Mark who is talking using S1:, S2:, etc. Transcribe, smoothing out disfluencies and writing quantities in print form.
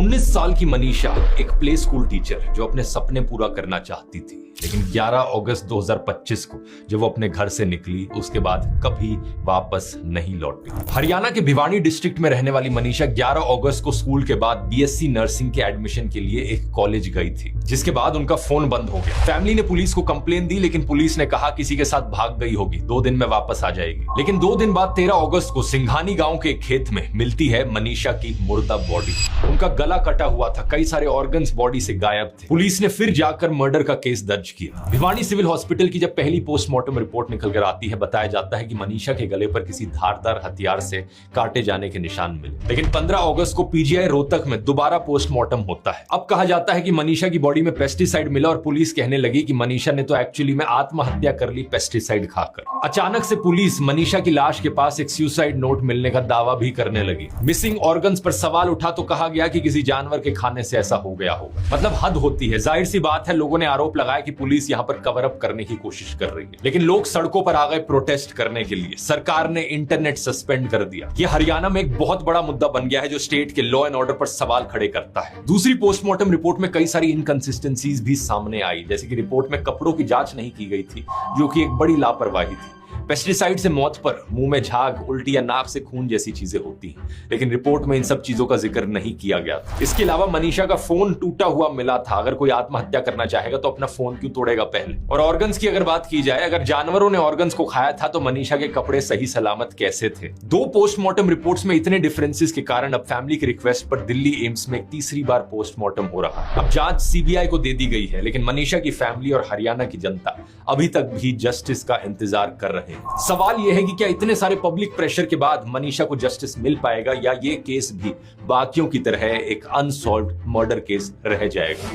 S1: 19 साल की मनीषा एक प्ले स्कूल टीचर जो अपने सपने पूरा करना चाहती थी, लेकिन 11 अगस्त 2025 को जब वो अपने घर से निकली उसके बाद कभी वापस नहीं लौटी। हरियाणा के भिवानी डिस्ट्रिक्ट में रहने वाली मनीषा 11 अगस्त को स्कूल के बाद बीएससी नर्सिंग के एडमिशन के लिए एक कॉलेज गई थी, जिसके बाद उनका फोन बंद हो गया। फैमिली ने पुलिस को कंप्लेन दी, लेकिन पुलिस ने कहा किसी के साथ भाग गई होगी, 2 दिन में वापस आ जाएगी। लेकिन 2 दिन बाद 13 अगस्त को सिंघानी गांव के एक खेत में मिलती है मनीषा की मुर्दा बॉडी। उनका गला कटा हुआ था, कई सारे ऑर्गन्स बॉडी से गायब थे। पुलिस ने फिर जाकर मर्डर का केस दर्ज किया। भिवानी सिविल हॉस्पिटल की जब पहली पोस्टमार्टम रिपोर्ट निकल कर आती है, बताया जाता है कि मनीषा के गले पर किसी धारदार हथियार से काटे जाने के निशान मिले। लेकिन 15 अगस्त को पीजीआई रोहतक में दोबारा पोस्टमार्टम होता है। अब कहा जाता है कि मनीषा की बॉडी में पेस्टिसाइड मिला और पुलिस कहने लगी कि मनीषा ने तो एक्चुअली में आत्महत्या कर ली पेस्टिसाइड खाकर। अचानक से पुलिस मनीषा की लाश के पास एक सुसाइड नोट मिलने का दावा भी करने लगी। मिसिंग ऑर्गन्स पर सवाल उठा तो कहा गया कि किसी जानवर के खाने से ऐसा हो गया होगा। मतलब हद होती है। जाहिर सी बात है, लोगों ने आरोप लगाया कि पुलिस यहाँ पर कवर अप करने की कोशिश कर रही है, लेकिन लोग सड़कों पर आ गए प्रोटेस्ट करने के लिए। सरकार ने इंटरनेट सस्पेंड कर दिया। यह हरियाणा में एक बहुत बड़ा मुद्दा बन गया है जो स्टेट के लॉ एंड ऑर्डर पर सवाल खड़े करता है। दूसरी पोस्टमार्टम रिपोर्ट में कई सारी इनकंसिस्टेंसीज भी सामने आई, जैसे कि रिपोर्ट में कपड़ों की जांच नहीं की गई थी, जो कि एक बड़ी लापरवाही थी। पेस्टिसाइड से मौत पर मुंह में झाग, उल्टी या नाक से खून जैसी चीजें होती हैं, लेकिन रिपोर्ट में इन सब चीजों का जिक्र नहीं किया गया था। इसके अलावा मनीषा का फोन टूटा हुआ मिला था। अगर कोई आत्महत्या करना चाहेगा तो अपना फोन क्यों तोड़ेगा पहले? और ऑर्गन्स की अगर बात की जाए, अगर जानवरों ने ऑर्गन्स को खाया था तो मनीषा के कपड़े सही सलामत कैसे थे? 2 पोस्टमार्टम रिपोर्ट्स में इतने डिफरेंसेस के कारण अब फैमिली की रिक्वेस्ट पर दिल्ली एम्स में एक तीसरी बार पोस्टमार्टम हो रहा है। अब जांच सीबीआई को दे दी गई है, लेकिन मनीषा की फैमिली और हरियाणा की जनता अभी तक भी जस्टिस का इंतजार कर रहे हैं। सवाल यह है कि क्या इतने सारे पब्लिक प्रेशर के बाद मनीषा को जस्टिस मिल पाएगा, या ये केस भी बाकियों की तरह एक अनसॉल्व्ड मर्डर केस रह जाएगा?